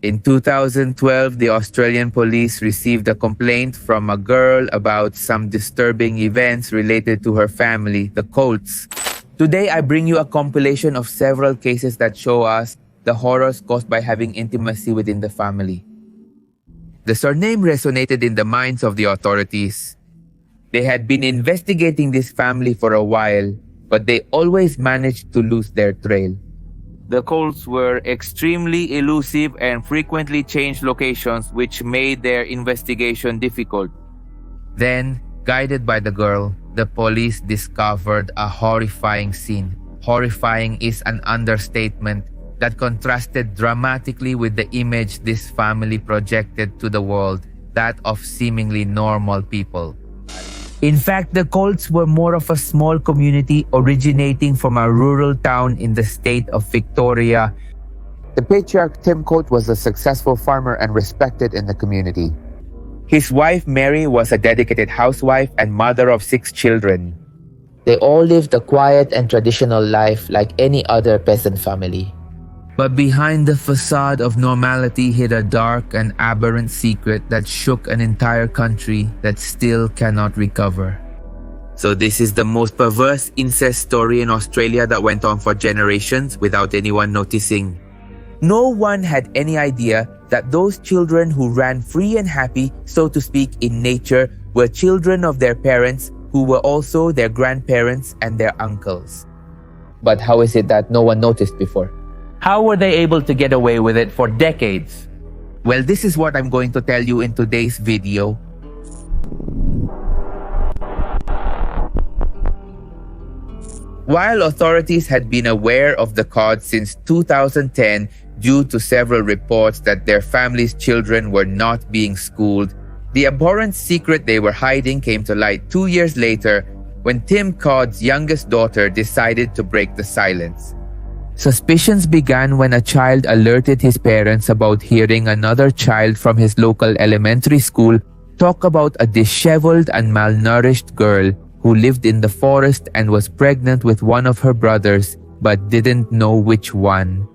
In 2012, the Australian police received a complaint from a girl about some disturbing events related to her family, the Colts. Today, I bring you a compilation of several cases that show us the horrors caused by having intimacy within the family. The surname resonated in the minds of the authorities. They had been investigating this family for a while, but they always managed to lose their trail. The Colts were extremely elusive and frequently changed locations, which made their investigation difficult. Then, guided by the girl, the police discovered a horrifying scene. Horrifying is an understatement that contrasted dramatically with the image this family projected to the world, that of seemingly normal people. In fact, the Colts were more of a small community originating from a rural town in the state of Victoria. The patriarch Tim Colt was a successful farmer and respected in the community. His wife Mary was a dedicated housewife and mother of 6 children. They all lived a quiet and traditional life like any other peasant family. But behind the facade of normality hid a dark and aberrant secret that shook an entire country that still cannot recover. So this is the most perverse incest story in Australia that went on for generations without anyone noticing. No one had any idea that those children who ran free and happy, so to speak, in nature were children of their parents who were also their grandparents and their uncles. But how is it that no one noticed before? How were they able to get away with it for decades? Well, this is what I'm going to tell you in today's video. While authorities had been aware of the Colts since 2010 due to several reports that their family's children were not being schooled, the abhorrent secret they were hiding came to light 2 years later when Tim Codd's youngest daughter decided to break the silence. Suspicions began when a child alerted his parents about hearing another child from his local elementary school talk about a disheveled and malnourished girl who lived in the forest and was pregnant with one of her brothers but didn't know which one.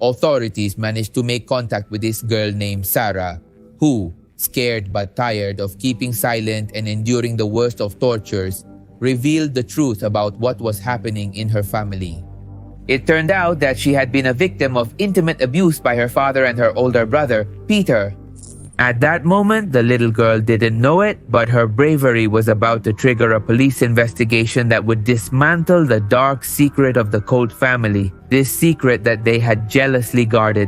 Authorities managed to make contact with this girl named Sarah, who, scared but tired of keeping silent and enduring the worst of tortures, revealed the truth about what was happening in her family. It turned out that she had been a victim of intimate abuse by her father and her older brother, Peter. At that moment, the little girl didn't know it, but her bravery was about to trigger a police investigation that would dismantle the dark secret of the Colt family, this secret that they had jealously guarded.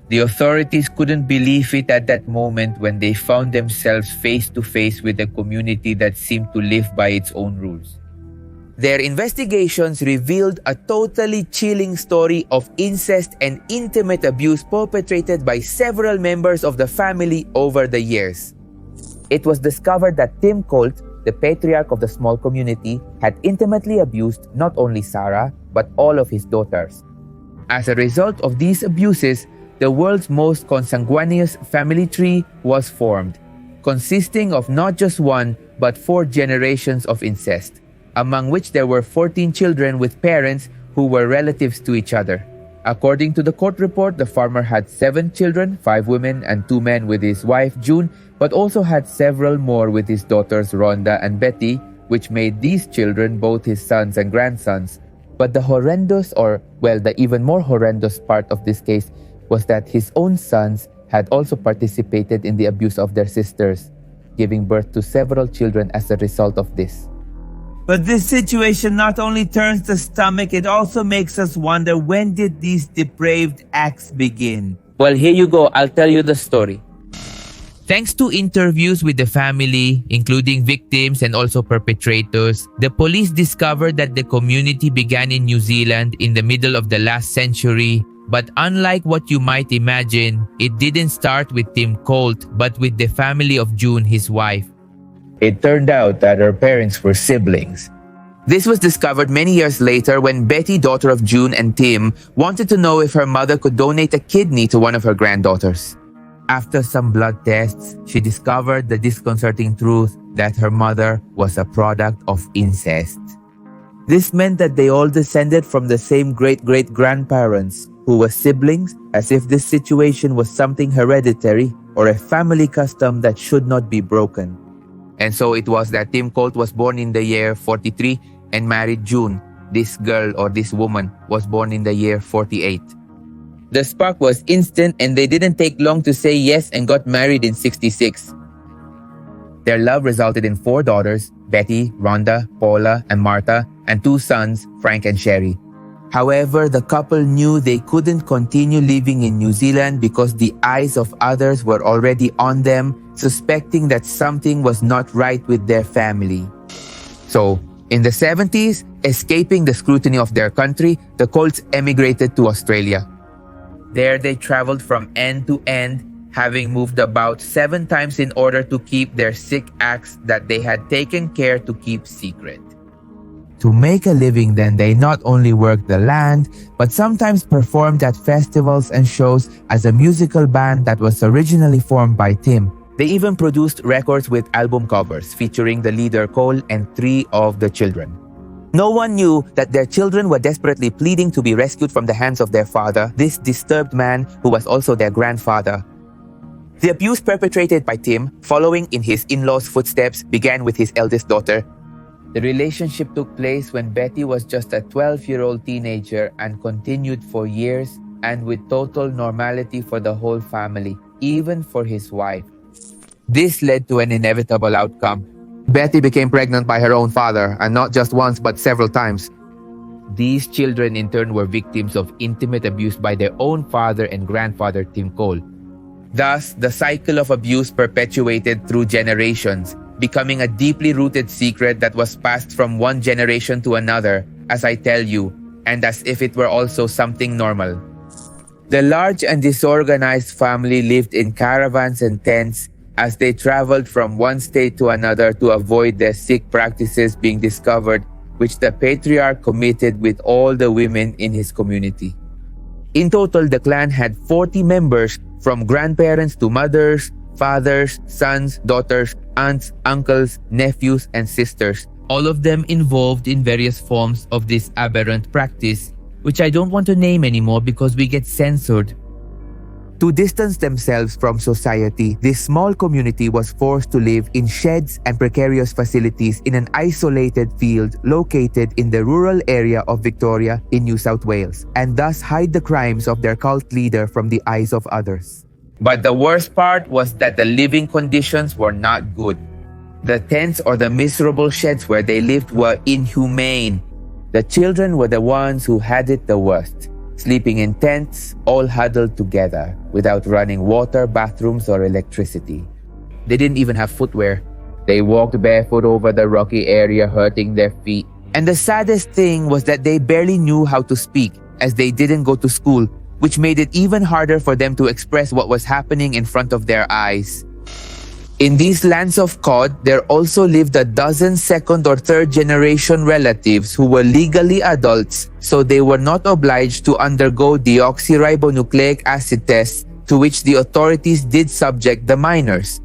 The authorities couldn't believe it at that moment when they found themselves face to face with a community that seemed to live by its own rules. Their investigations revealed a totally chilling story of incest and intimate abuse perpetrated by several members of the family over the years. It was discovered that Tim Colt, the patriarch of the small community, had intimately abused not only Sarah, but all of his daughters. As a result of these abuses, the world's most consanguineous family tree was formed, consisting of not just 1, but 4 generations of incest, among which there were 14 children with parents who were relatives to each other. According to the court report, the farmer had 7 children, 5 women and 2 men with his wife June, but also had several more with his daughters Rhonda and Betty, which made these children both his sons and grandsons. But the even more horrendous part of this case was that his own sons had also participated in the abuse of their sisters, giving birth to several children as a result of this. But this situation not only turns the stomach, it also makes us wonder, when did these depraved acts begin? Well, here you go. I'll tell you the story. Thanks to interviews with the family, including victims and also perpetrators, the police discovered that the community began in New Zealand in the middle of the last century. But unlike what you might imagine, it didn't start with Tim Colt, but with the family of June, his wife. It turned out that her parents were siblings. This was discovered many years later when Betty, daughter of June and Tim, wanted to know if her mother could donate a kidney to one of her granddaughters. After some blood tests, she discovered the disconcerting truth that her mother was a product of incest. This meant that they all descended from the same great-great-grandparents, who were siblings, as if this situation was something hereditary or a family custom that should not be broken. And so it was that Tim Colt was born in the year 43 and married June. This girl or this woman was born in the year 48. The spark was instant and they didn't take long to say yes and got married in 66. Their love resulted in 4 daughters, Betty, Rhonda, Paula, and Martha, and 2 sons, Frank and Sherry. However, the couple knew they couldn't continue living in New Zealand because the eyes of others were already on them, suspecting that something was not right with their family. So, in the 70s, escaping the scrutiny of their country, the Colts emigrated to Australia. There they traveled from end to end, having moved about 7 times in order to keep their sick acts that they had taken care to keep secret. To make a living then, they not only worked the land, but sometimes performed at festivals and shows as a musical band that was originally formed by Tim. They even produced records with album covers featuring the leader Colt and 3 of the children. No one knew that their children were desperately pleading to be rescued from the hands of their father, this disturbed man who was also their grandfather. The abuse perpetrated by Tim, following in his in-laws' footsteps, began with his eldest daughter. The relationship took place when Betty was just a 12-year-old teenager and continued for years and with total normality for the whole family, even for his wife. This led to an inevitable outcome. Betty became pregnant by her own father, and not just once but several times. These children in turn were victims of intimate abuse by their own father and grandfather, Tim Colt. Thus, the cycle of abuse perpetuated through generations, becoming a deeply rooted secret that was passed from one generation to another, as I tell you, and as if it were also something normal. The large and disorganized family lived in caravans and tents as they traveled from one state to another to avoid their sick practices being discovered, which the patriarch committed with all the women in his community. In total, the clan had 40 members, from grandparents to mothers, fathers, sons, daughters, aunts, uncles, nephews, and sisters, all of them involved in various forms of this aberrant practice, which I don't want to name anymore because we get censored. To distance themselves from society, this small community was forced to live in sheds and precarious facilities in an isolated field located in the rural area of Victoria in New South Wales, and thus hide the crimes of their cult leader from the eyes of others. But the worst part was that the living conditions were not good. The tents or the miserable sheds where they lived were inhumane. The children were the ones who had it the worst, sleeping in tents, all huddled together, without running water, bathrooms, or electricity. They didn't even have footwear. They walked barefoot over the rocky area, hurting their feet. And the saddest thing was that they barely knew how to speak, as they didn't go to school, which made it even harder for them to express what was happening in front of their eyes. In these lands of cod, there also lived a dozen second or third generation relatives who were legally adults, so they were not obliged to undergo deoxyribonucleic acid tests, to which the authorities did subject the minors.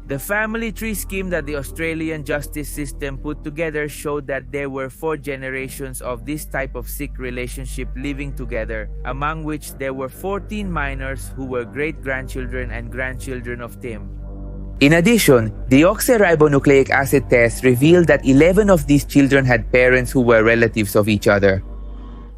The family tree scheme that the Australian justice system put together showed that there were 4 generations of this type of sick relationship living together, among which there were 14 minors who were great-grandchildren and grandchildren of Tim. In addition, deoxyribonucleic acid tests revealed that 11 of these children had parents who were relatives of each other.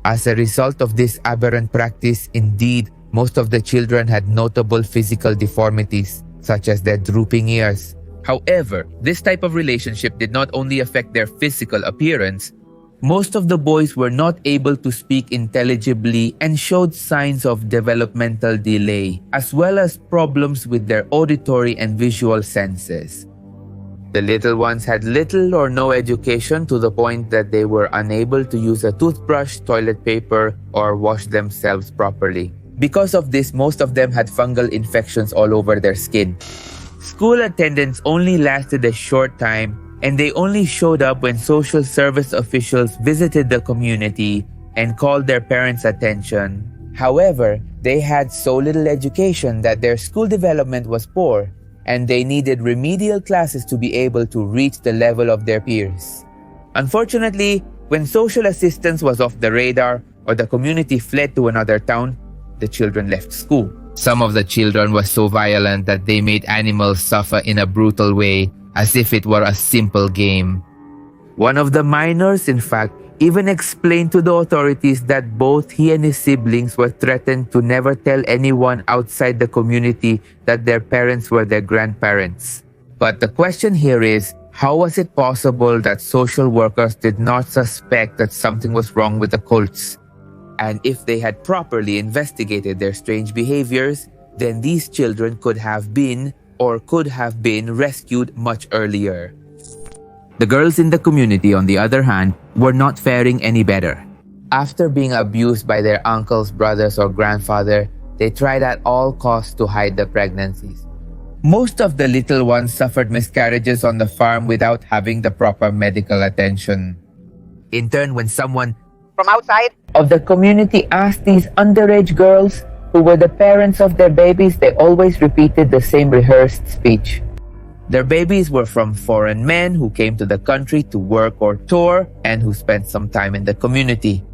As a result of this aberrant practice, indeed, most of the children had notable physical deformities, such as their drooping ears. However, this type of relationship did not only affect their physical appearance. Most of the boys were not able to speak intelligibly and showed signs of developmental delay, as well as problems with their auditory and visual senses. The little ones had little or no education, to the point that they were unable to use a toothbrush, toilet paper, or wash themselves properly. Because of this, most of them had fungal infections all over their skin. School attendance only lasted a short time, and they only showed up when social service officials visited the community and called their parents' attention. However, they had so little education that their school development was poor, and they needed remedial classes to be able to reach the level of their peers. Unfortunately, when social assistance was off the radar or the community fled to another town, the children left school. Some of the children were so violent that they made animals suffer in a brutal way, as if it were a simple game. One of the minors, in fact, even explained to the authorities that both he and his siblings were threatened to never tell anyone outside the community that their parents were their grandparents. But the question here is, how was it possible that social workers did not suspect that something was wrong with the Colts? And if they had properly investigated their strange behaviors, then these children could have been rescued much earlier. The girls in the community, on the other hand, were not faring any better. After being abused by their uncles, brothers, or grandfather, they tried at all costs to hide the pregnancies. Most of the little ones suffered miscarriages on the farm without having the proper medical attention. In turn, when someone from outside of the community asked these underage girls who were the parents of their babies, they always repeated the same rehearsed speech. Their babies were from foreign men who came to the country to work or tour and who spent some time in the community.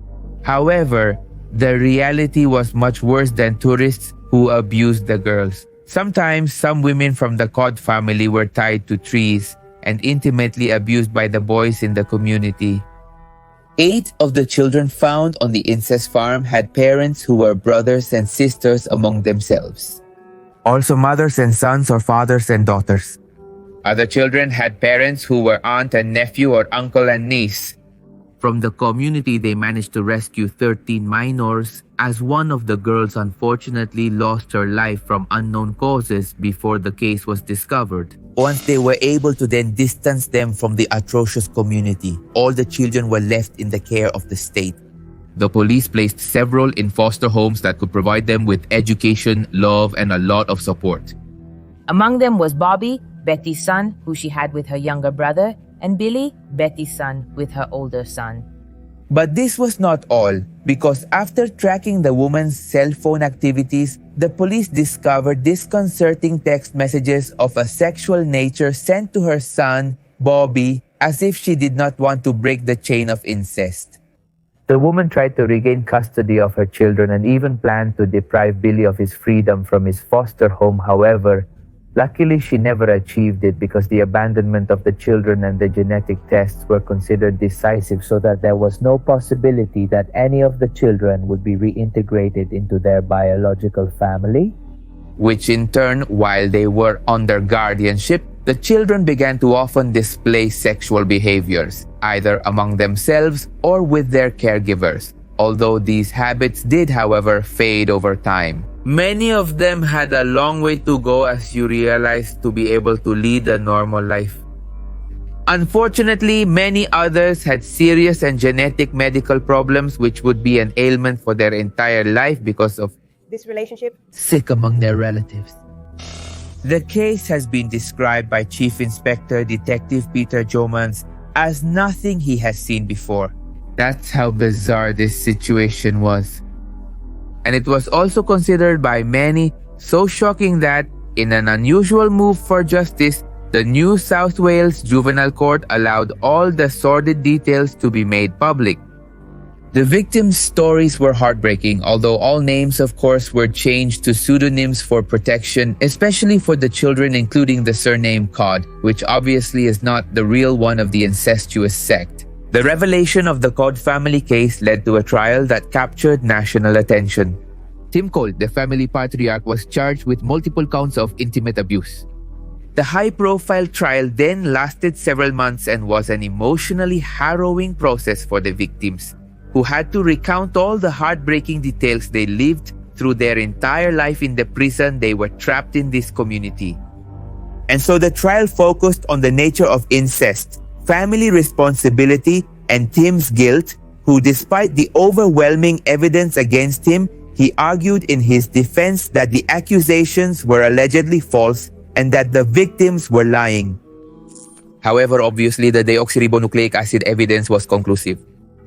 However, the reality was much worse than tourists who abused the girls. Sometimes, some women from the Colt family were tied to trees and intimately abused by the boys in the community. 8 of the children found on the incest farm had parents who were brothers and sisters among themselves. Also mothers and sons or fathers and daughters. Other children had parents who were aunt and nephew or uncle and niece. From the community, they managed to rescue 13 minors, as one of the girls unfortunately lost her life from unknown causes before the case was discovered. Once they were able to then distance them from the atrocious community, all the children were left in the care of the state. The police placed several in foster homes that could provide them with education, love, and a lot of support. Among them was Bobby, Betty's son, who she had with her younger brother, and Billy, Betty's son, with her older son. But this was not all, because after tracking the woman's cell phone activities, the police discovered disconcerting text messages of a sexual nature sent to her son, Bobby, as if she did not want to break the chain of incest. The woman tried to regain custody of her children and even planned to deprive Billy of his freedom from his foster home. However, luckily, she never achieved it because the abandonment of the children and the genetic tests were considered decisive, so that there was no possibility that any of the children would be reintegrated into their biological family. Which in turn, while they were under guardianship, the children began to often display sexual behaviors, either among themselves or with their caregivers. Although these habits did, however, fade over time. Many of them had a long way to go, as you realize, to be able to lead a normal life. Unfortunately, many others had serious and genetic medical problems which would be an ailment for their entire life because of this relationship. Sick among their relatives. The case has been described by Chief Inspector Detective Peter Jomans as nothing he has seen before. That's how bizarre this situation was. And it was also considered by many so shocking that, in an unusual move for justice, the New South Wales Juvenile Court allowed all the sordid details to be made public. The victims' stories were heartbreaking, although all names, of course, were changed to pseudonyms for protection, especially for the children, including the surname Codd, which obviously is not the real one of the incestuous sect. The revelation of the Codd family case led to a trial that captured national attention. Tim Colt, the family patriarch, was charged with multiple counts of intimate abuse. The high-profile trial then lasted several months and was an emotionally harrowing process for the victims, who had to recount all the heartbreaking details they lived through their entire life in the prison they were trapped in this community. And so the trial focused on the nature of incest, family responsibility, and Tim's guilt, who, despite the overwhelming evidence against him, he argued in his defense that the accusations were allegedly false and that the victims were lying. However, obviously, the deoxyribonucleic acid evidence was conclusive.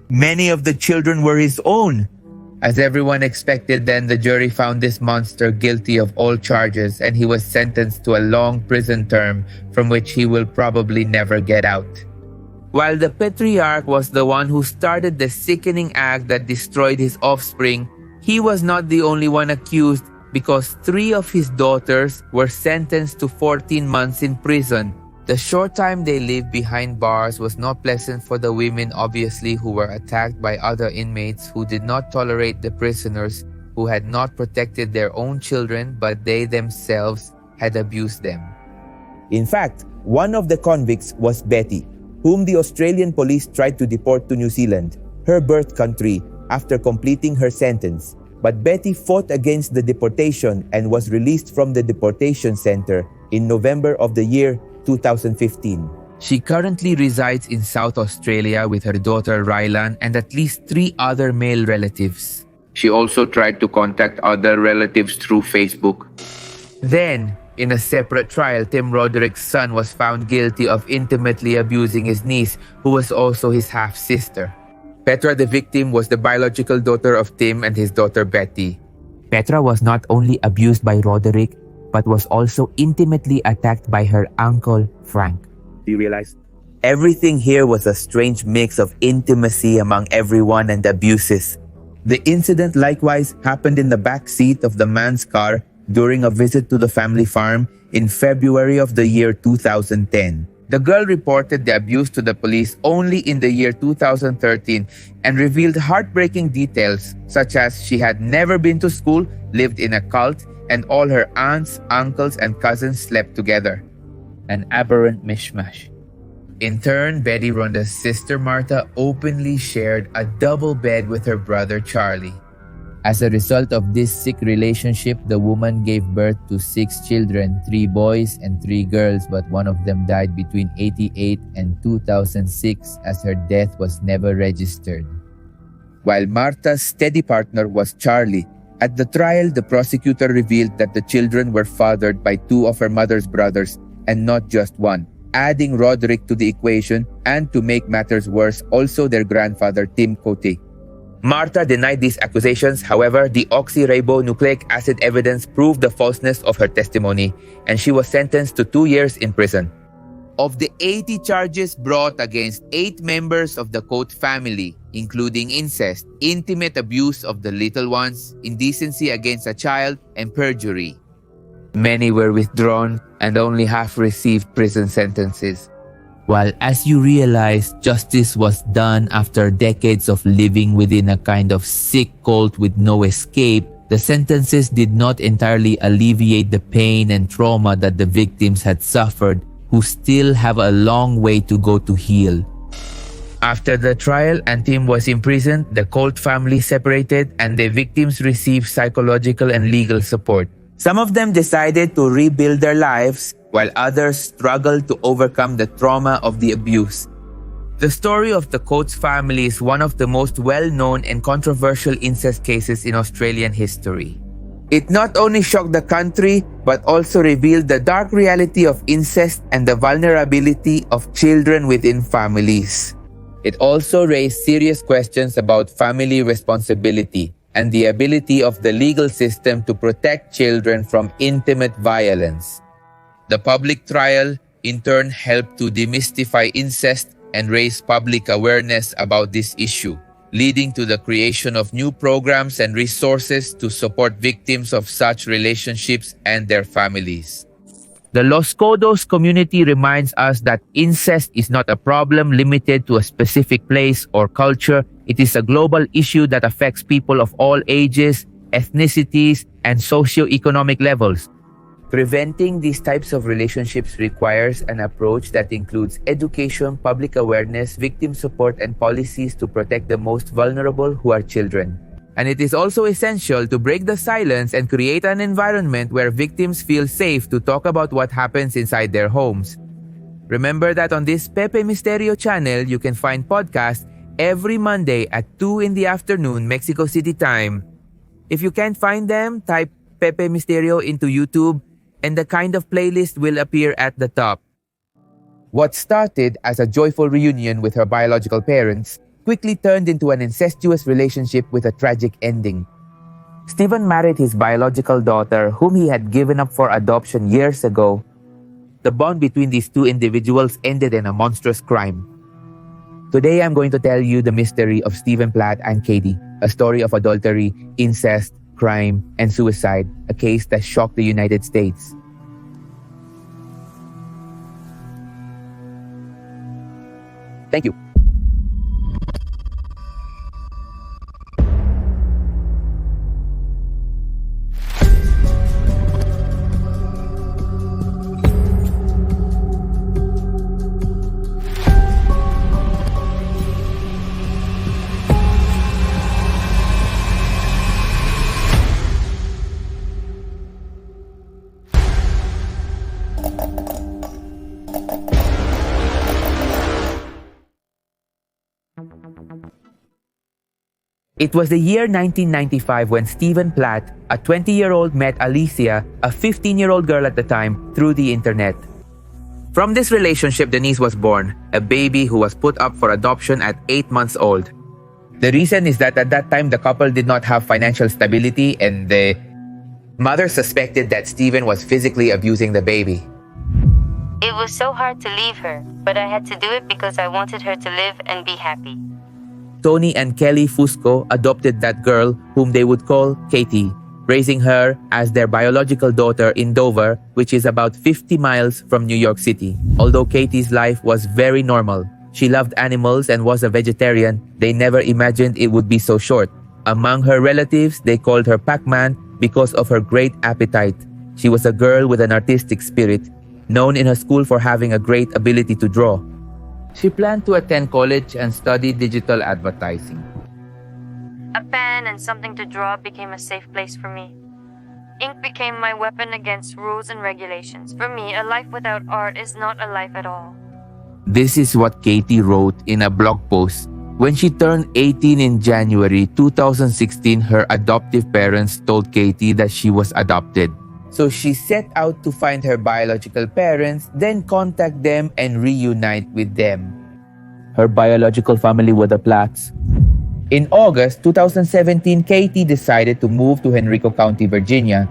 Many of the children were his own. As everyone expected, then the jury found this monster guilty of all charges, and he was sentenced to a long prison term from which he will probably never get out. While the patriarch was the one who started the sickening act that destroyed his offspring, He was not the only one accused because 3 of his daughters were sentenced to 14 months in prison. The short time they lived behind bars was not pleasant for the women, obviously, who were attacked by other inmates who did not tolerate the prisoners who had not protected their own children, but they themselves had abused them. In fact, one of the convicts was Betty, whom the Australian police tried to deport to New Zealand, her birth country, after completing her sentence. But Betty fought against the deportation and was released from the deportation center in November of the year 2015. She currently resides in South Australia with her daughter Rylan and at least 3 other male relatives. She also tried to contact other relatives through Facebook. Then, in a separate trial, Tim Roderick's son was found guilty of intimately abusing his niece, who was also his half-sister. Petra, the victim, was the biological daughter of Tim and his daughter Betty. Petra was not only abused by Roderick, but was also intimately attacked by her uncle, Frank. Do you realize? Everything here was a strange mix of intimacy among everyone and abuses. The incident likewise happened in the back seat of the man's car during a visit to the family farm in February of the year 2010. The girl reported the abuse to the police only in the year 2013 and revealed heartbreaking details such as she had never been to school, lived in a cult, and all her aunts, uncles, and cousins slept together. An aberrant mishmash. In turn, Betty Rhonda's sister Martha openly shared a double bed with her brother Charlie. As a result of this sick relationship, the woman gave birth to 6 children, 3 boys and 3 girls, but one of them died between 1988 and 2006 as her death was never registered. While Martha's steady partner was Charlie, at the trial, the prosecutor revealed that the children were fathered by 2 of her mother's brothers and not just one, adding Roderick to the equation and, to make matters worse, also their grandfather Tim Cote. Martha denied these accusations. However, the oxyribonucleic acid evidence proved the falseness of her testimony, and she was sentenced to 2 years in prison. Of the 80 charges brought against 8 members of the Colt family, including incest, intimate abuse of the little ones, indecency against a child, and perjury, many were withdrawn and only half received prison sentences. While, as you realize, justice was done after decades of living within a kind of sick cult with no escape, the sentences did not entirely alleviate the pain and trauma that the victims had suffered, who still have a long way to go to heal. After the trial and Tim was imprisoned, the Colt family separated and the victims received psychological and legal support. Some of them decided to rebuild their lives, while others struggled to overcome the trauma of the abuse. The story of the Coates family is one of the most well-known and controversial incest cases in Australian history. It not only shocked the country, but also revealed the dark reality of incest and the vulnerability of children within families. It also raised serious questions about family responsibility and the ability of the legal system to protect children from intimate violence. The public trial, in turn, helped to demystify incest and raise public awareness about this issue, leading to the creation of new programs and resources to support victims of such relationships and their families. The Los Codos community reminds us that incest is not a problem limited to a specific place or culture. It is a global issue that affects people of all ages, ethnicities, and socioeconomic levels. Preventing these types of relationships requires an approach that includes education, public awareness, victim support, and policies to protect the most vulnerable, who are children. And it is also essential to break the silence and create an environment where victims feel safe to talk about what happens inside their homes. Remember that on this Pepe Misterio channel, you can find podcasts every Monday at 2 in the afternoon, Mexico City time. If you can't find them, type Pepe Misterio into YouTube and the kind of playlist will appear at the top. What started as a joyful reunion with her biological parents quickly turned into an incestuous relationship with a tragic ending. Stephen married his biological daughter, whom he had given up for adoption years ago. The bond between these two individuals ended in a monstrous crime. Today, I'm going to tell you the mystery of Stephen Platt and Katie, a story of adultery, incest, crime, and suicide, a case that shocked the United States. Thank you. It was the year 1995 when Stephen Platt, a 20-year-old, met Alicia, a 15-year-old girl at the time, through the internet. From this relationship, Denise was born, a baby who was put up for adoption at 8 months old. The reason is that at that time, the couple did not have financial stability and the mother suspected that Stephen was physically abusing the baby. It was so hard to leave her, but I had to do it because I wanted her to live and be happy. Tony and Kelly Fusco adopted that girl, whom they would call Katie, raising her as their biological daughter in Dover, which is about 50 miles from New York City. Although Katie's life was very normal, she loved animals and was a vegetarian, they never imagined it would be so short. Among her relatives, they called her Pac-Man because of her great appetite. She was a girl with an artistic spirit, known in her school for having a great ability to draw. She planned to attend college and study digital advertising. A pen and something to draw became a safe place for me. Ink became my weapon against rules and regulations. For me, a life without art is not a life at all. This is what Katie wrote in a blog post. When she turned 18 in January 2016, her adoptive parents told Katie that she was adopted. So she set out to find her biological parents, then contact them and reunite with them. Her biological family were the Platts. In August 2017, Katie decided to move to Henrico County, Virginia.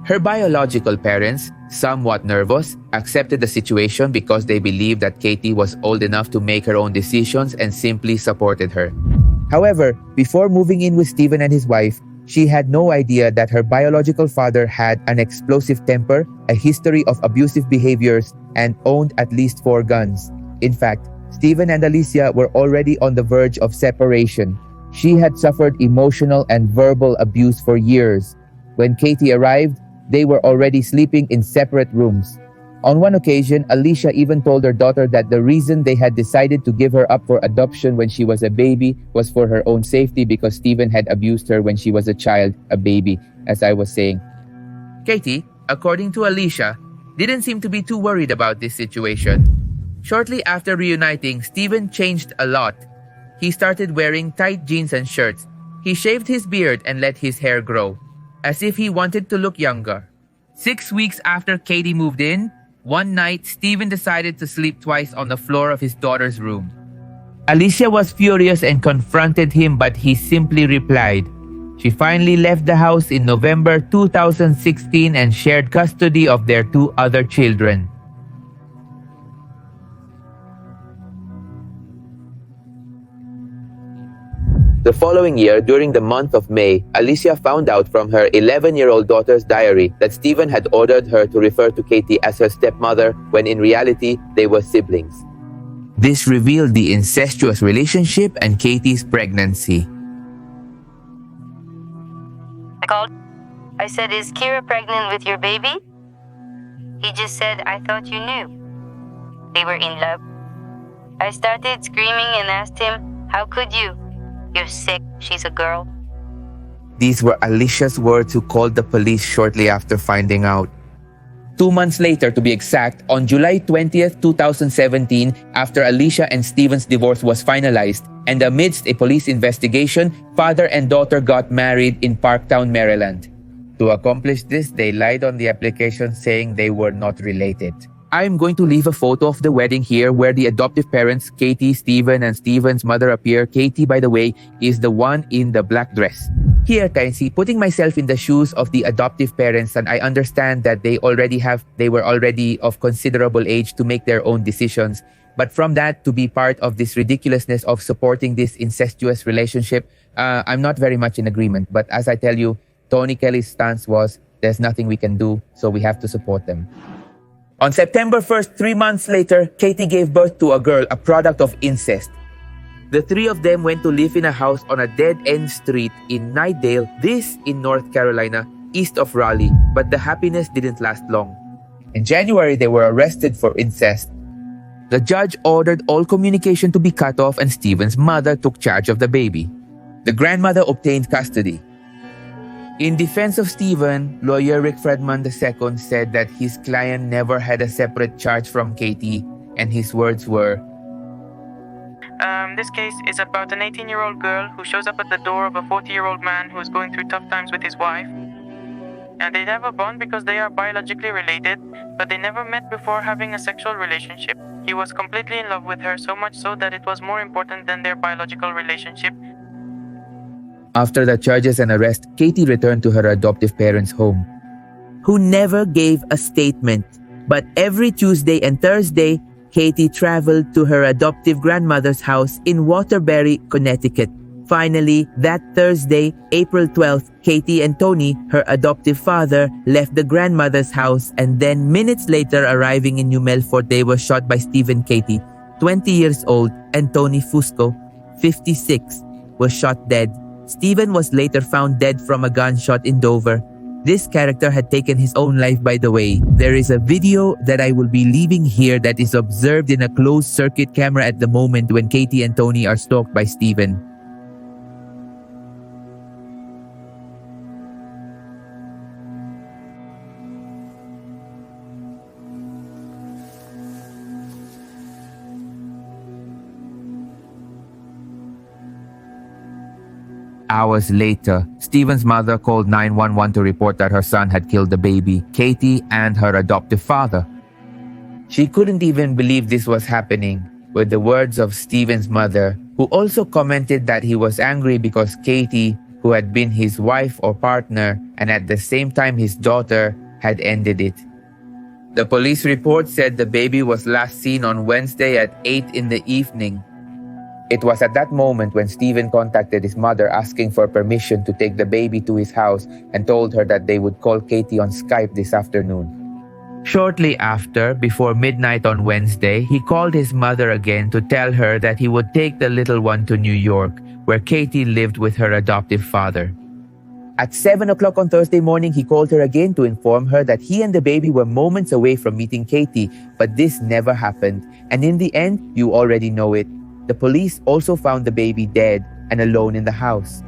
Her biological parents, somewhat nervous, accepted the situation because they believed that Katie was old enough to make her own decisions and simply supported her. However, before moving in with Stephen and his wife, she had no idea that her biological father had an explosive temper, a history of abusive behaviors, and owned at least 4 guns. In fact, Stephen and Alicia were already on the verge of separation. She had suffered emotional and verbal abuse for years. When Katie arrived, they were already sleeping in separate rooms. On one occasion, Alicia even told her daughter that the reason they had decided to give her up for adoption when she was a baby was for her own safety because Stephen had abused her when she was a child, a baby, as I was saying. Katie, according to Alicia, didn't seem to be too worried about this situation. Shortly after reuniting, Stephen changed a lot. He started wearing tight jeans and shirts. He shaved his beard and let his hair grow, as if he wanted to look younger. 6 weeks after Katie moved in, one night, Stephen decided to sleep twice on the floor of his daughter's room. Alicia was furious and confronted him, but he simply replied. She finally left the house in November 2016 and shared custody of their 2 other children. The following year, during the month of May, Alicia found out from her 11-year-old daughter's diary that Stephen had ordered her to refer to Katie as her stepmother when in reality, they were siblings. This revealed the incestuous relationship and Katie's pregnancy. I called. I said, "Is Kira pregnant with your baby?" He just said, "I thought you knew." They were in love. I started screaming and asked him, "How could you? You're sick. She's a girl." These were Alicia's words, who called the police shortly after finding out. 2 months later, to be exact, on July 20th, 2017, after Alicia and Stephen's divorce was finalized, and amidst a police investigation, father and daughter got married in Parktown, Maryland. To accomplish this, they lied on the application saying they were not related. I'm going to leave a photo of the wedding here where the adoptive parents, Katie, Stephen, and Stephen's mother appear. Katie, by the way, is the one in the black dress. Here, Tansy, putting myself in the shoes of the adoptive parents, and I understand that they were already of considerable age to make their own decisions. But from that to be part of this ridiculousness of supporting this incestuous relationship, I'm not very much in agreement. But as I tell you, Tony Kelly's stance was there's nothing we can do, so we have to support them. On September 1st, 3 months later, Katie gave birth to a girl, a product of incest. The three of them went to live in a house on a dead-end street in Nightdale, this in North Carolina, east of Raleigh, but the happiness didn't last long. In January, they were arrested for incest. The judge ordered all communication to be cut off and Stephen's mother took charge of the baby. The grandmother obtained custody. In defense of Stephen, lawyer Rick Fredman II said that his client never had a separate charge from Katie, and his words were, This case is about an 18-year-old girl who shows up at the door of a 40-year-old man who is going through tough times with his wife. And they have a bond because they are biologically related, but they never met before having a sexual relationship. He was completely in love with her, so much so that it was more important than their biological relationship. After the charges and arrest, Katie returned to her adoptive parents' home, who never gave a statement. But every Tuesday and Thursday, Katie traveled to her adoptive grandmother's house in Waterbury, Connecticut. Finally, that Thursday, April 12th, Katie and Tony, her adoptive father, left the grandmother's house, and then minutes later, arriving in New Melfort, they were shot by Stephen Katie, 20 years old, and Tony Fusco, 56, was shot dead. Stephen was later found dead from a gunshot in Dover. This character had taken his own life, by the way. There is a video that I will be leaving here that is observed in a closed-circuit camera at the moment when Katie and Tony are stalked by Stephen. Hours later, Stephen's mother called 911 to report that her son had killed the baby, Katie, and her adoptive father. She couldn't even believe this was happening, with the words of Stephen's mother, who also commented that he was angry because Katie, who had been his wife or partner, and at the same time his daughter, had ended it. The police report said the baby was last seen on Wednesday at 8 in the evening. It was at that moment when Stephen contacted his mother asking for permission to take the baby to his house and told her that they would call Katie on Skype this afternoon. Shortly after, before midnight on Wednesday, he called his mother again to tell her that he would take the little one to New York, where Katie lived with her adoptive father. At 7 o'clock on Thursday morning, he called her again to inform her that he and the baby were moments away from meeting Katie, but this never happened. And in the end, you already know it. The police also found the baby dead and alone in the house.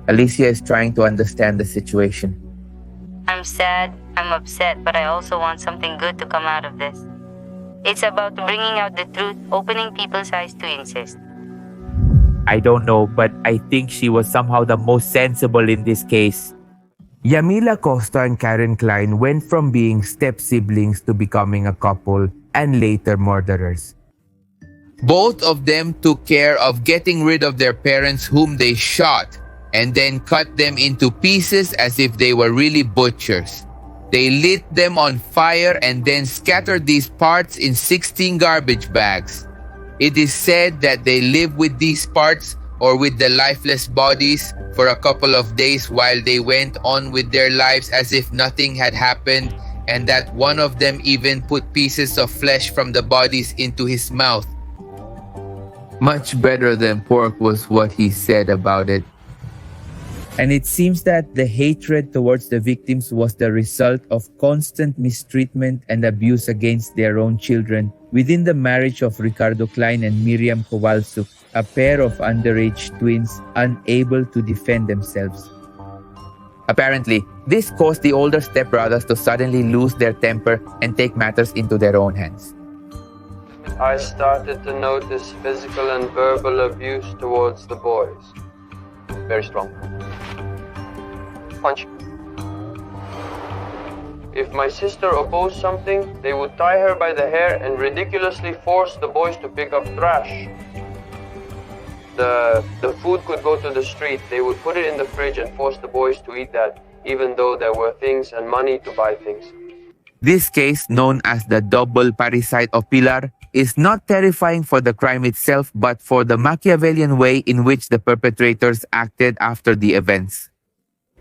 Alicia is trying to understand the situation. I'm sad, I'm upset, but I also want something good to come out of this. It's about bringing out the truth, opening people's eyes to incest. I don't know, but I think she was somehow the most sensible in this case. Yamila Costa and Karen Klein went from being step-siblings to becoming a couple and later murderers. Both of them took care of getting rid of their parents whom they shot and then cut them into pieces as if they were really butchers. They lit them on fire and then scattered these parts in 16 garbage bags. It is said that they lived with these parts or with the lifeless bodies for a couple of days while they went on with their lives as if nothing had happened, and that one of them even put pieces of flesh from the bodies into his mouth. Much better than pork was what he said about it. And it seems that the hatred towards the victims was the result of constant mistreatment and abuse against their own children within the marriage of Ricardo Klein and Miriam Kowalczuk, a pair of underage twins unable to defend themselves. Apparently, this caused the older stepbrothers to suddenly lose their temper and take matters into their own hands. I started to notice physical and verbal abuse towards the boys. Very strong. Punch. If my sister opposed something, they would tie her by the hair and ridiculously force the boys to pick up trash. The food could go to the street. They would put it in the fridge and force the boys to eat that, even though there were things and money to buy things. This case, known as the double parricide of Pilar, is not terrifying for the crime itself, but for the Machiavellian way in which the perpetrators acted after the events.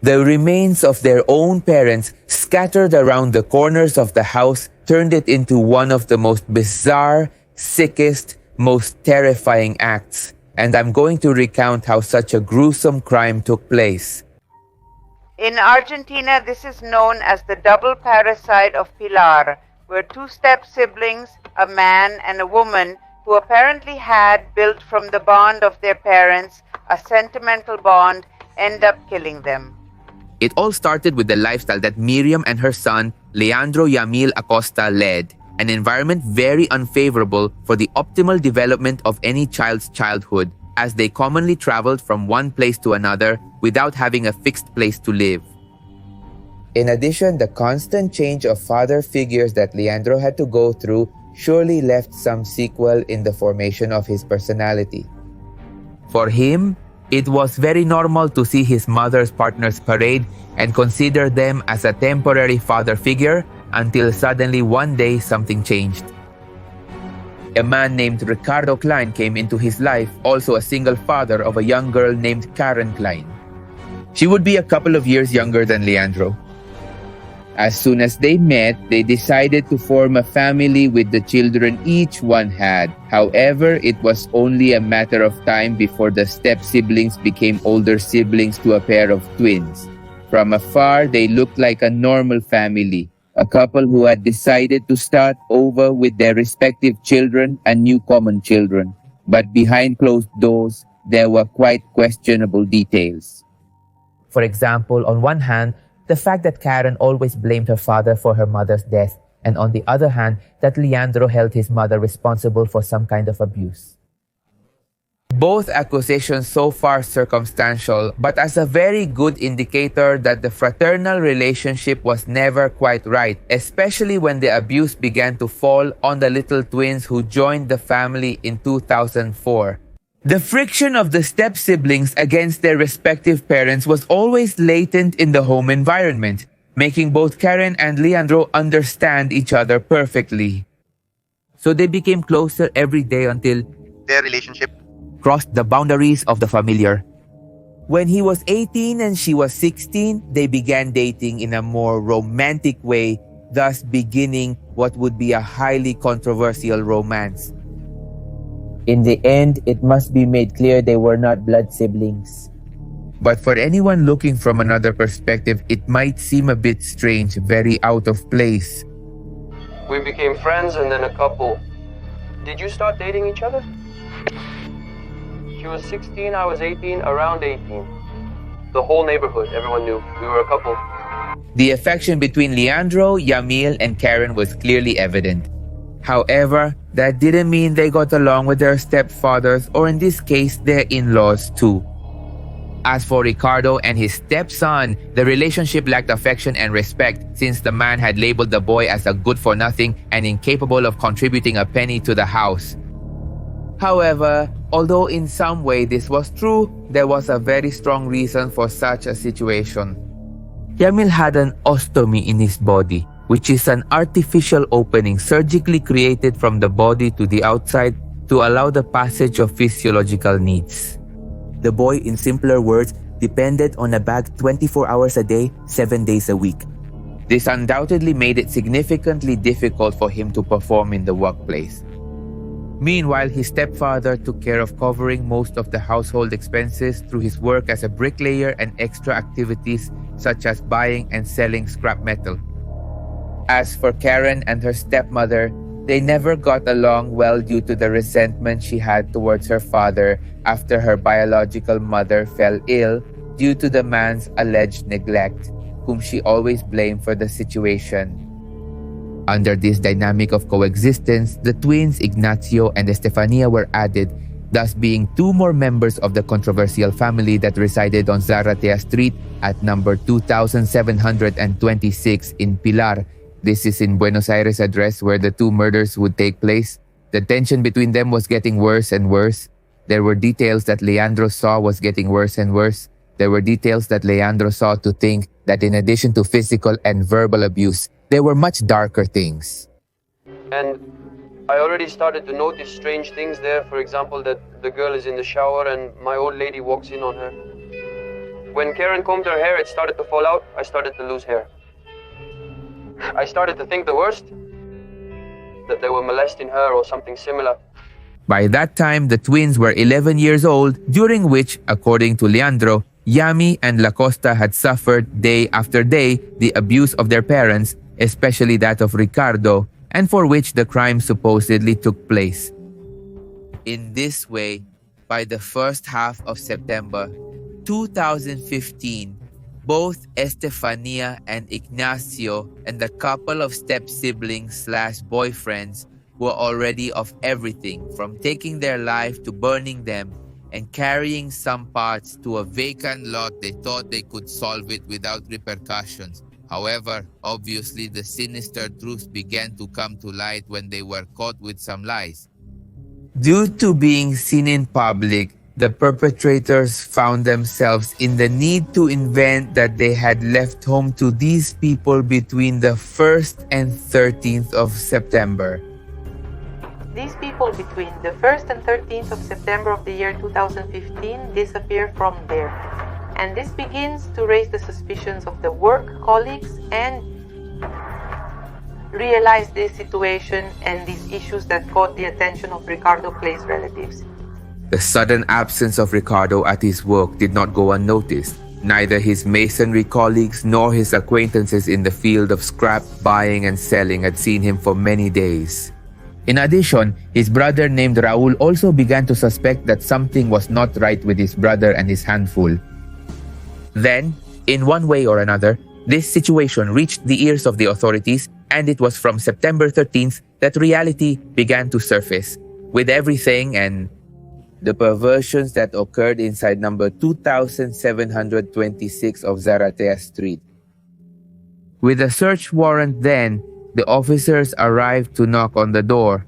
The remains of their own parents scattered around the corners of the house turned it into one of the most bizarre, sickest, most terrifying acts. And I'm going to recount how such a gruesome crime took place. In Argentina, this is known as the double parricide of Pilar, where two step siblings, a man and a woman, who apparently had, built from the bond of their parents, a sentimental bond, end up killing them. It all started with the lifestyle that Miriam and her son, Leandro Yamil Acosta, led, an environment very unfavorable for the optimal development of any child's childhood, as they commonly traveled from one place to another without having a fixed place to live. In addition, the constant change of father figures that Leandro had to go through surely left some sequel in the formation of his personality. For him, it was very normal to see his mother's partners parade and consider them as a temporary father figure until suddenly one day something changed. A man named Ricardo Klein came into his life, also a single father of a young girl named Karen Klein. She would be a couple of years younger than Leandro. As soon as they met, they decided to form a family with the children each one had. However, it was only a matter of time before the step-siblings became older siblings to a pair of twins. From afar, they looked like a normal family, a couple who had decided to start over with their respective children and new common children. But behind closed doors, there were quite questionable details. For example, on one hand, the fact that Karen always blamed her father for her mother's death, and on the other hand, that Leandro held his mother responsible for some kind of abuse. Both accusations so far circumstantial, but as a very good indicator that the fraternal relationship was never quite right, especially when the abuse began to fall on the little twins who joined the family in 2004. The friction of the step-siblings against their respective parents was always latent in the home environment, making both Karen and Leandro understand each other perfectly. So they became closer every day until their relationship crossed the boundaries of the familiar. When he was 18 and she was 16, they began dating in a more romantic way, thus beginning what would be a highly controversial romance. In the end, it must be made clear they were not blood siblings. But for anyone looking from another perspective, it might seem a bit strange, very out of place. We became friends and then a couple. Did you start dating each other? She was 16, I was 18, around 18. The whole neighborhood, everyone knew we were a couple. The affection between Leandro, Yamil, and Karen was clearly evident. However, that didn't mean they got along with their stepfathers, or in this case, their in-laws too. As for Ricardo and his stepson, the relationship lacked affection and respect since the man had labeled the boy as a good-for-nothing and incapable of contributing a penny to the house. However, although in some way this was true, there was a very strong reason for such a situation. Yamil had an ostomy in his body, which is an artificial opening surgically created from the body to the outside to allow the passage of physiological needs. The boy, in simpler words, depended on a bag 24 hours a day, 7 days a week. This undoubtedly made it significantly difficult for him to perform in the workplace. Meanwhile, his stepfather took care of covering most of the household expenses through his work as a bricklayer and extra activities such as buying and selling scrap metal. As for Karen and her stepmother, they never got along well due to the resentment she had towards her father after her biological mother fell ill due to the man's alleged neglect, whom she always blamed for the situation. Under this dynamic of coexistence, the twins Ignacio and Estefania were added, thus being two more members of the controversial family that resided on Zaratea Street at number 2726 in Pilar. This is in Buenos Aires address where the two murders would take place. The tension between them was getting worse and worse. There were details that Leandro saw was getting worse and worse. There were details that Leandro saw to think that in addition to physical and verbal abuse, there were much darker things. And I already started to notice strange things there. For example, that the girl is in the shower and my old lady walks in on her. When Karen combed her hair, it started to fall out. I started to lose hair. I started to think the worst, that they were molesting her or something similar. By that time, the twins were 11 years old, during which, according to Leandro, Yami and La Costa had suffered day after day the abuse of their parents, especially that of Ricardo, and for which the crime supposedly took place. In this way, by the first half of September 2015, both Estefania and Ignacio and the couple of step-siblings/boyfriends were already off everything from taking their life to burning them and carrying some parts to a vacant lot they thought they could solve it without repercussions. However, obviously the sinister truth began to come to light when they were caught with some lies. Due to being seen in public, the perpetrators found themselves in the need to invent that they had left home to these people between the 1st and 13th of September. These people between the 1st and 13th of September of the year 2015 disappear from there. And this begins to raise the suspicions of the work colleagues and realize this situation and these issues that caught the attention of Ricardo Clay's relatives. The sudden absence of Ricardo at his work did not go unnoticed. Neither his masonry colleagues nor his acquaintances in the field of scrap buying and selling had seen him for many days. In addition, his brother named Raul also began to suspect that something was not right with his brother and his handful. Then, in one way or another, this situation reached the ears of the authorities, and it was from September 13th that reality began to surface, with everything and the perversions that occurred inside number 2726 of Zaratea Street. With a search warrant then, the officers arrived to knock on the door.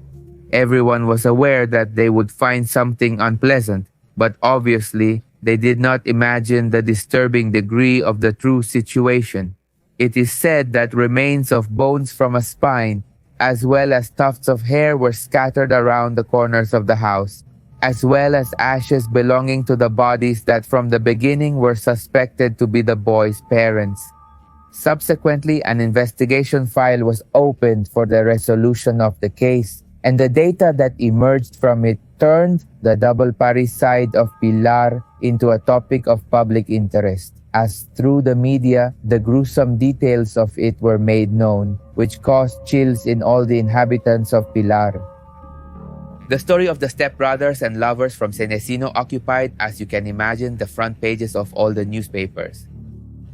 Everyone was aware that they would find something unpleasant, but obviously they did not imagine the disturbing degree of the true situation. It is said that remains of bones from a spine, as well as tufts of hair, were scattered around the corners of the house, as well as ashes belonging to the bodies that from the beginning were suspected to be the boys' parents. Subsequently, an investigation file was opened for the resolution of the case, and the data that emerged from it turned the double parricide of Pilar into a topic of public interest, as through the media, the gruesome details of it were made known, which caused chills in all the inhabitants of Pilar. The story of the stepbrothers and lovers from Senesino occupied, as you can imagine, the front pages of all the newspapers.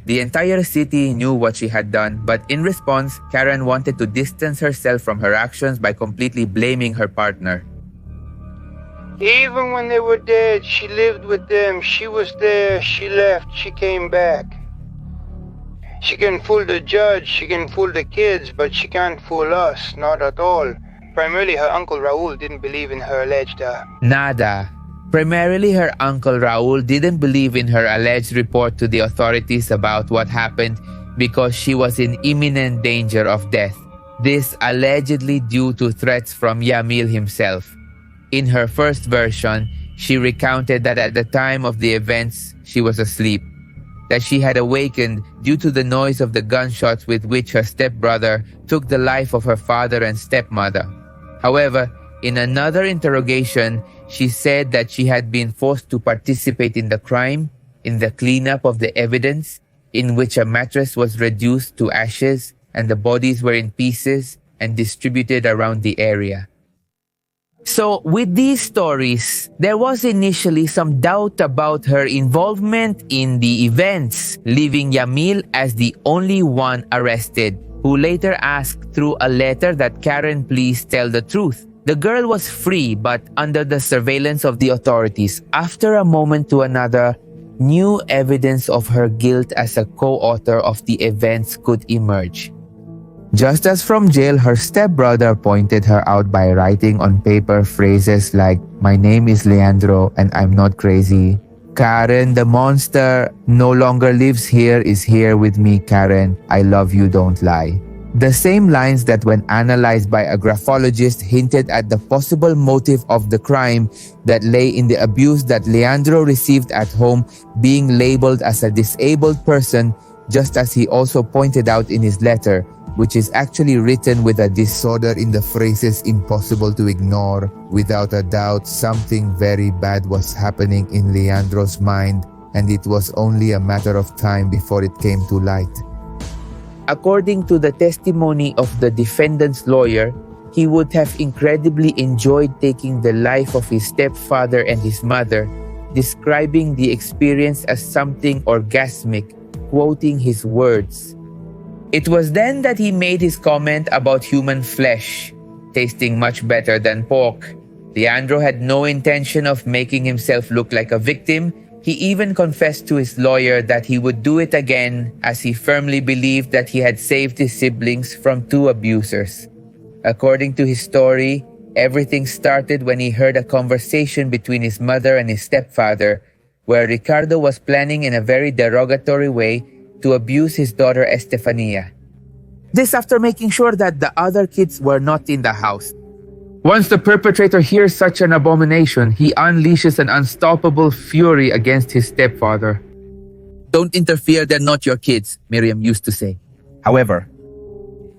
The entire city knew what she had done, but in response, Karen wanted to distance herself from her actions by completely blaming her partner. Even when they were dead, she lived with them. She was there, she left, she came back. She can fool the judge, she can fool the kids, but she can't fool us, not at all. Primarily, her uncle Raul didn't believe in her alleged... Nada. Primarily, her uncle Raul didn't believe in her alleged report to the authorities about what happened because she was in imminent danger of death. This allegedly due to threats from Yamil himself. In her first version, she recounted that at the time of the events, she was asleep, that she had awakened due to the noise of the gunshots with which her stepbrother took the life of her father and stepmother. However, in another interrogation, she said that she had been forced to participate in the crime, in the cleanup of the evidence, in which a mattress was reduced to ashes and the bodies were in pieces and distributed around the area. So, with these stories, there was initially some doubt about her involvement in the events, leaving Yamil as the only one arrested, who later asked through a letter that Karen please tell the truth. The girl was free but under the surveillance of the authorities. After a moment to another, new evidence of her guilt as a co-author of the events could emerge. Just as from jail, her stepbrother pointed her out by writing on paper phrases like, "My name is Leandro and I'm not crazy. Karen, the monster, no longer lives here, is here with me, Karen. I love you, don't lie." The same lines that, when analyzed by a graphologist, hinted at the possible motive of the crime that lay in the abuse that Leandro received at home, being labeled as a disabled person, just as he also pointed out in his letter, which is actually written with a disorder in the phrases impossible to ignore. Without a doubt, something very bad was happening in Leandro's mind, and it was only a matter of time before it came to light. According to the testimony of the defendant's lawyer, he would have incredibly enjoyed taking the life of his stepfather and his mother, describing the experience as something orgasmic, quoting his words. It was then that he made his comment about human flesh, tasting much better than pork. Leandro had no intention of making himself look like a victim. He even confessed to his lawyer that he would do it again, as he firmly believed that he had saved his siblings from two abusers. According to his story, everything started when he heard a conversation between his mother and his stepfather, where Ricardo was planning in a very derogatory way to abuse his daughter Estefania. This after making sure that the other kids were not in the house. Once the perpetrator hears such an abomination, he unleashes an unstoppable fury against his stepfather. "Don't interfere, they're not your kids," Miriam used to say. However,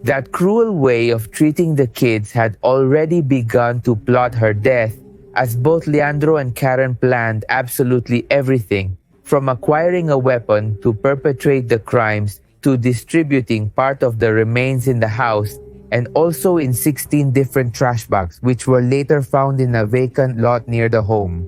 that cruel way of treating the kids had already begun to plot her death, as both Leandro and Karen planned absolutely everything, from acquiring a weapon to perpetrate the crimes to distributing part of the remains in the house, and also in 16 different trash bags, which were later found in a vacant lot near the home.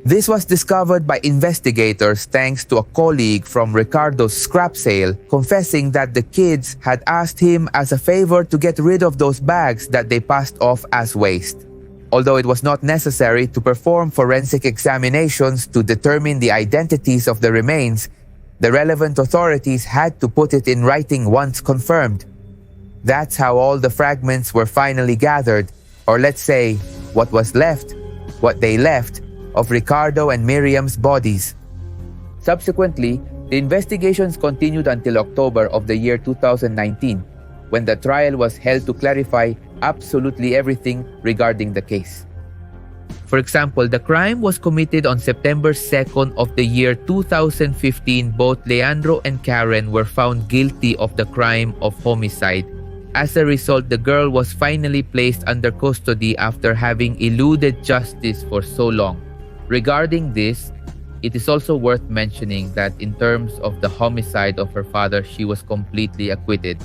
This was discovered by investigators thanks to a colleague from Ricardo's scrap sale confessing that the kids had asked him as a favor to get rid of those bags that they passed off as waste. Although it was not necessary to perform forensic examinations to determine the identities of the remains, the relevant authorities had to put it in writing once confirmed. That's how all the fragments were finally gathered, or let's say, what they left, of Ricardo and Miriam's bodies. Subsequently, the investigations continued until October of the year 2019, when the trial was held to clarify absolutely everything regarding the case. For example, the crime was committed on September 2nd of the year 2015. Both Leandro and Karen were found guilty of the crime of homicide. As a result, the girl was finally placed under custody after having eluded justice for so long. Regarding this, it is also worth mentioning that in terms of the homicide of her father, she was completely acquitted.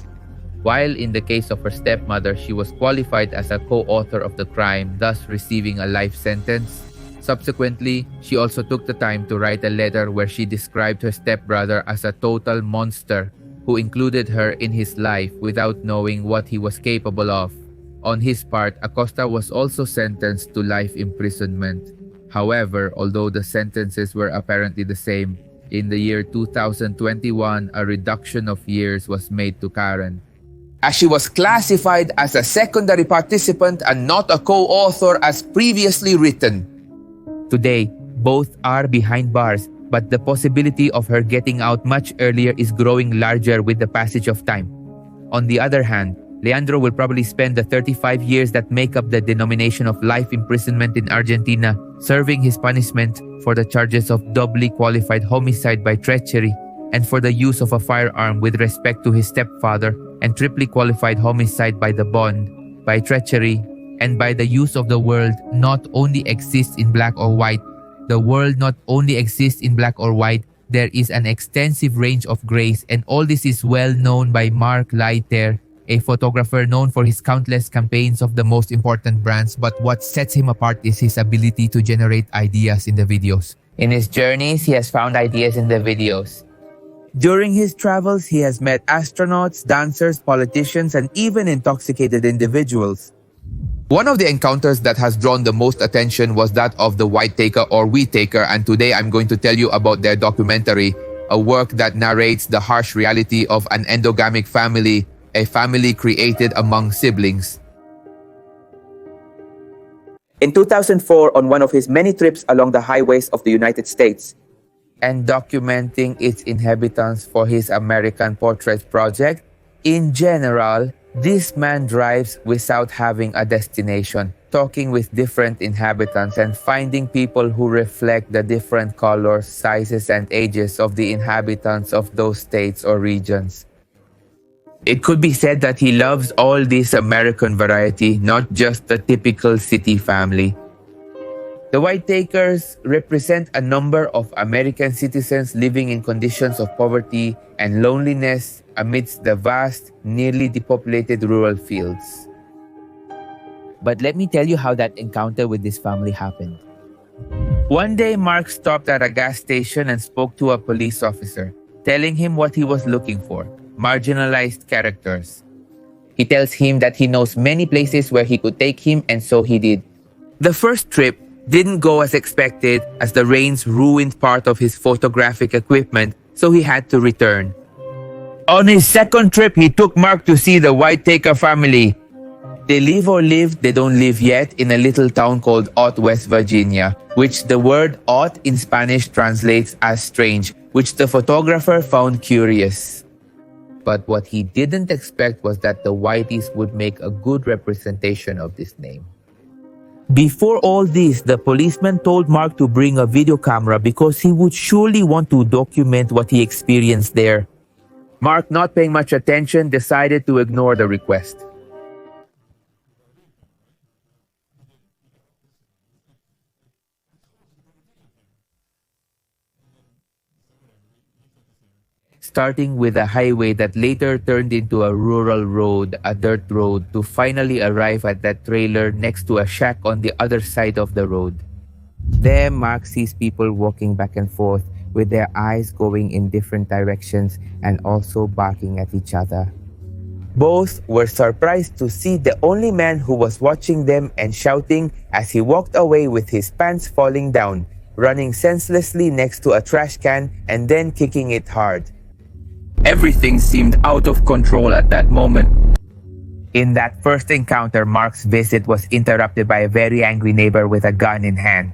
While in the case of her stepmother, she was qualified as a co-author of the crime, thus receiving a life sentence. Subsequently, she also took the time to write a letter where she described her stepbrother as a total monster who included her in his life without knowing what he was capable of. On his part, Acosta was also sentenced to life imprisonment. However, although the sentences were apparently the same, in the year 2021, a reduction of years was made to Karen, as she was classified as a secondary participant and not a co-author as previously written. Today, both are behind bars, but the possibility of her getting out much earlier is growing larger with the passage of time. On the other hand, Leandro will probably spend the 35 years that make up the denomination of life imprisonment in Argentina, serving his punishment for the charges of doubly qualified homicide by treachery and for the use of a firearm with respect to his stepfather, and triply qualified homicide by the bond, by treachery, and by the use of the word not only exists in black or white. The world not only exists in black or white, there is an extensive range of grays, and all this is well known by Mark Leiter, a photographer known for his countless campaigns of the most important brands. But what sets him apart is his ability to generate ideas in the videos. In his journeys, he has found ideas in the videos. During his travels, he has met astronauts, dancers, politicians, and even intoxicated individuals. One of the encounters that has drawn the most attention was that of the White Taker or Wheat Taker, and today I'm going to tell you about their documentary, a work that narrates the harsh reality of an endogamic family, a family created among siblings. In 2004, on one of his many trips along the highways of the United States, and documenting its inhabitants for his American Portrait project, In general, this man drives without having a destination, talking with different inhabitants and finding people who reflect the different colors, sizes, and ages of the inhabitants of those states or regions. It could be said that he loves all this American variety, not just the typical city family. The white takers represent a number of American citizens living in conditions of poverty and loneliness amidst the vast, nearly depopulated rural fields. But let me tell you how that encounter with this family happened. One day, Mark stopped at a gas station and spoke to a police officer, telling him what he was looking for: marginalized characters. He tells him that he knows many places where he could take him, and so he did. The first trip didn't go as expected, as the rains ruined part of his photographic equipment, so he had to return. On his second trip, he took Mark to see the White Taker family. They live or lived, they don't live yet, in a little town called Ott, West Virginia, which the word Ott in Spanish translates as strange, which the photographer found curious. But what he didn't expect was that the Whiteys would make a good representation of this name. Before all this, the policeman told Mark to bring a video camera because he would surely want to document what he experienced there. Mark, not paying much attention, decided to ignore the request. Starting with a highway that later turned into a rural road, a dirt road, to finally arrive at that trailer next to a shack on the other side of the road. There, Mark sees people walking back and forth with their eyes going in different directions and also barking at each other. Both were surprised to see the only man who was watching them and shouting as he walked away with his pants falling down, running senselessly next to a trash can and then kicking it hard. Everything seemed out of control at that moment. In that first encounter, Mark's visit was interrupted by a very angry neighbor with a gun in hand.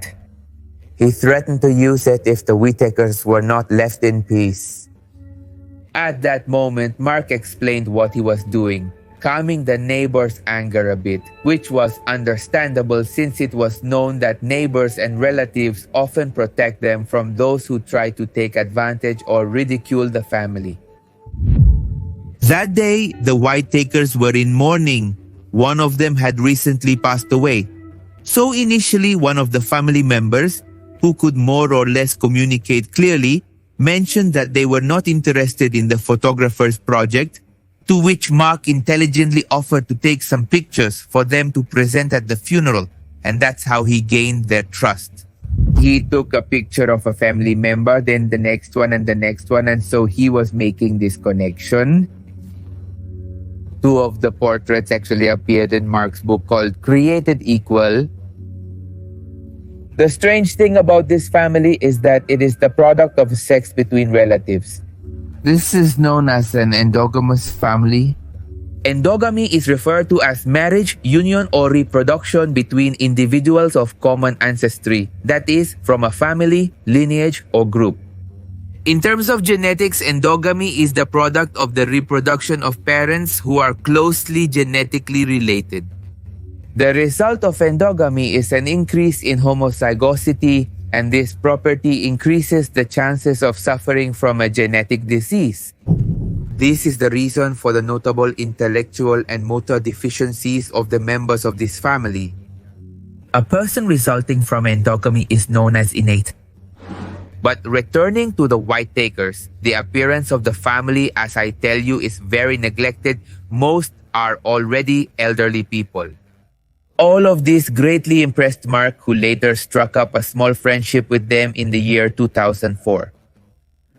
He threatened to use it if the Whitakers were not left in peace. At that moment, Mark explained what he was doing, calming the neighbor's anger a bit, which was understandable since it was known that neighbors and relatives often protect them from those who try to take advantage or ridicule the family. That day, the White Takers were in mourning. One of them had recently passed away. So initially, one of the family members, who could more or less communicate clearly, mentioned that they were not interested in the photographer's project, to which Mark intelligently offered to take some pictures for them to present at the funeral, and that's how he gained their trust. He took a picture of a family member, then the next one and the next one, and so he was making this connection. Two of the portraits actually appeared in Mark's book called Created Equal. The strange thing about this family is that it is the product of sex between relatives. This is known as an endogamous family. Endogamy is referred to as marriage, union, or reproduction between individuals of common ancestry, that is, from a family, lineage, or group. In terms of genetics, endogamy is the product of the reproduction of parents who are closely genetically related. The result of endogamy is an increase in homozygosity, and this property increases the chances of suffering from a genetic disease. This is the reason for the notable intellectual and motor deficiencies of the members of this family. A person resulting from endogamy is known as innate. But returning to the White Takers, the appearance of the family, as I tell you, is very neglected. Most are already elderly people. All of this greatly impressed Mark, who later struck up a small friendship with them in the year 2004.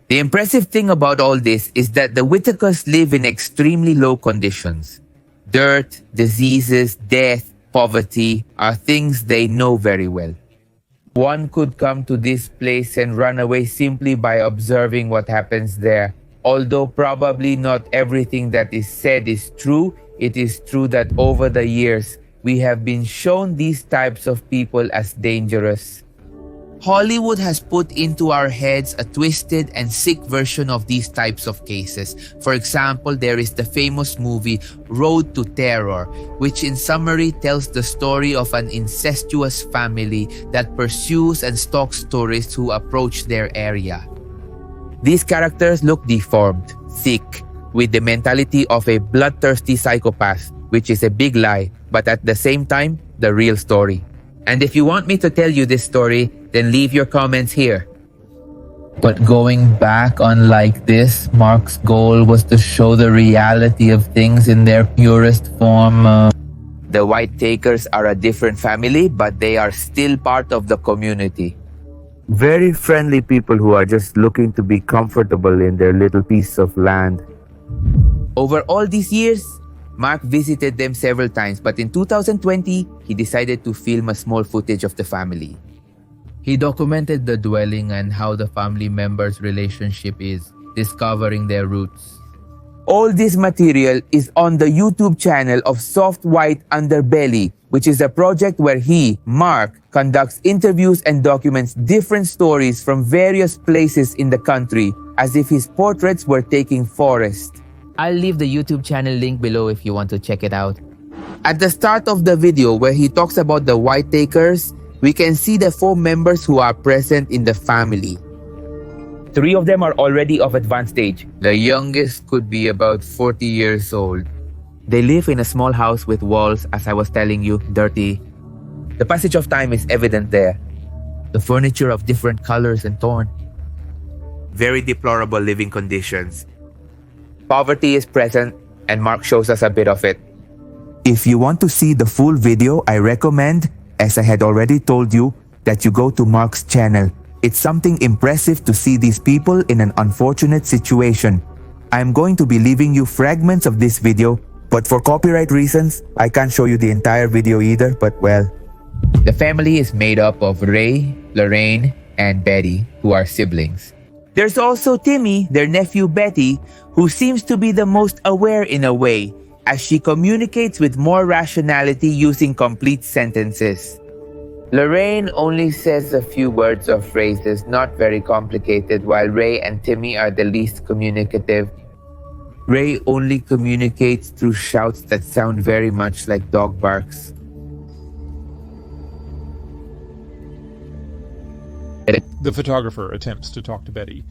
The impressive thing about all this is that the Whitakers live in extremely low conditions. Dirt, diseases, death, poverty are things they know very well. One could come to this place and run away simply by observing what happens there. Although probably not everything that is said is true, it is true that over the years, we have been shown these types of people as dangerous. Hollywood has put into our heads a twisted and sick version of these types of cases. For example, there is the famous movie Road to Terror, which in summary tells the story of an incestuous family that pursues and stalks tourists who approach their area. These characters look deformed, sick, with the mentality of a bloodthirsty psychopath, which is a big lie, but at the same time, the real story. And if you want me to tell you this story, then leave your comments here. But going back on like this, Mark's goal was to show the reality of things in their purest form. The White Takers are a different family, but they are still part of the community. Very friendly people who are just looking to be comfortable in their little piece of land. Over all these years, Mark visited them several times, but in 2020, he decided to film a small footage of the family. He documented the dwelling and how the family members' relationship is, discovering their roots. All this material is on the YouTube channel of Soft White Underbelly, which is a project where he, Mark, conducts interviews and documents different stories from various places in the country, as if his portraits were taking forest. I'll leave the YouTube channel link below if you want to check it out. At the start of the video where he talks about the White Takers, we can see the 4 members who are present in the family. 3 of them are already of advanced age. The youngest could be about 40 years old. They live in a small house with walls, as I was telling you, dirty. The passage of time is evident there. The furniture of different colors and torn. Very deplorable living conditions. Poverty is present, and Mark shows us a bit of it. If you want to see the full video, I recommend, as I had already told you, that you go to Mark's channel. It's something impressive to see these people in an unfortunate situation. I'm going to be leaving you fragments of this video, but for copyright reasons, I can't show you the entire video either, but well. The family is made up of Ray, Lorraine, and Betty, who are siblings. There's also Timmy, their nephew Betty, who seems to be the most aware in a way, as she communicates with more rationality using complete sentences. Lorraine only says a few words or phrases, not very complicated, while Ray and Timmy are the least communicative. Ray only communicates through shouts that sound very much like dog barks. The photographer attempts to talk to Betty.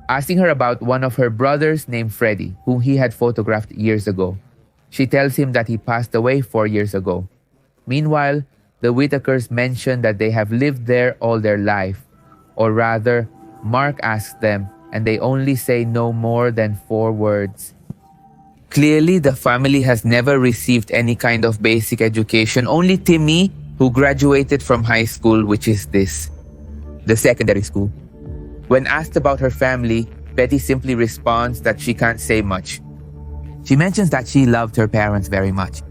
Asking her about one of her brothers named Freddie, whom he had photographed years ago. She tells him that he passed away 4 years ago. Meanwhile, the Whitakers mention that they have lived there all their life. Or rather, Mark asks them, and they only say no more than 4 words. Clearly, the family has never received any kind of basic education. Only Timmy, who graduated from high school, which is this, the secondary school. When asked about her family, Betty simply responds that she can't say much. She mentions that she loved her parents very much.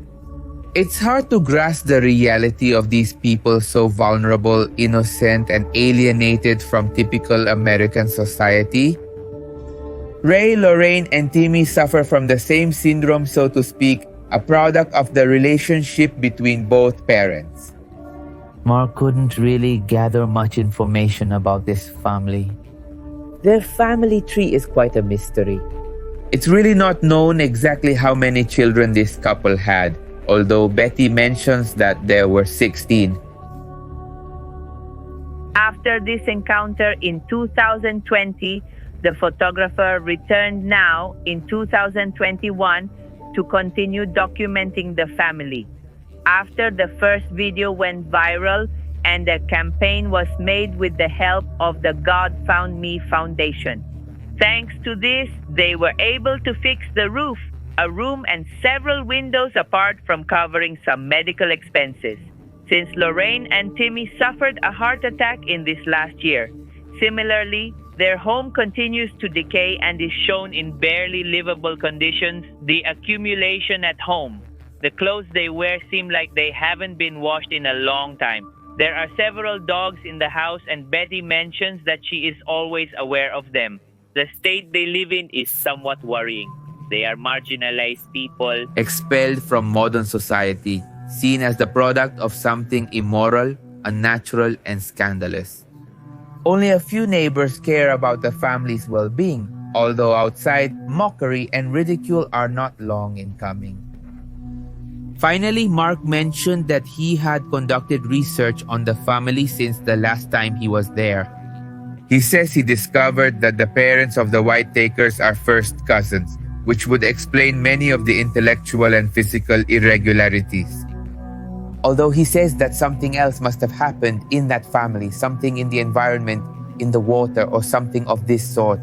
It's hard to grasp the reality of these people so vulnerable, innocent, and alienated from typical American society. Ray, Lorraine, and Timmy suffer from the same syndrome, so to speak, a product of the relationship between both parents. Mark couldn't really gather much information about this family. Their family tree is quite a mystery. It's really not known exactly how many children this couple had, although Betty mentions that there were 16. After this encounter in 2020, the photographer returned now in 2021 to continue documenting the family. After the first video went viral and a campaign was made with the help of the God Found Me Foundation. Thanks to this, they were able to fix the roof, a room and several windows apart from covering some medical expenses, since Lorraine and Timmy suffered a heart attack in this last year. Similarly, their home continues to decay and is shown in barely livable conditions. The accumulation at home. The clothes they wear seem like they haven't been washed in a long time. There are several dogs in the house, and Betty mentions that she is always aware of them. The state they live in is somewhat worrying. They are marginalized people. Expelled from modern society, seen as the product of something immoral, unnatural, and scandalous. Only a few neighbors care about the family's well-being, although outside, mockery and ridicule are not long in coming. Finally, Mark mentioned that he had conducted research on the family since the last time he was there. He says he discovered that the parents of the White Takers are first cousins, which would explain many of the intellectual and physical irregularities. Although he says that something else must have happened in that family, something in the environment, in the water, or something of this sort.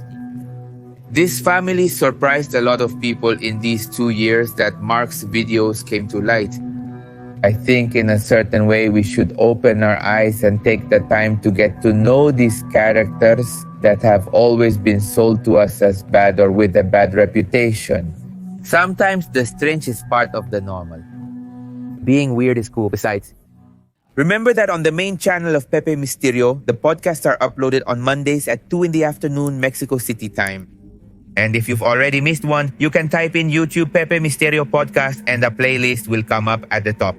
This family surprised a lot of people in these 2 years that Mark's videos came to light. I think in a certain way we should open our eyes and take the time to get to know these characters that have always been sold to us as bad or with a bad reputation. Sometimes the strange is part of the normal. Being weird is cool. Besides, remember that on the main channel of Pepe Misterio, the podcasts are uploaded on Mondays at 2 in the afternoon Mexico City time. And if you've already missed one, you can type in YouTube Pepe Misterio Podcast and the playlist will come up at the top.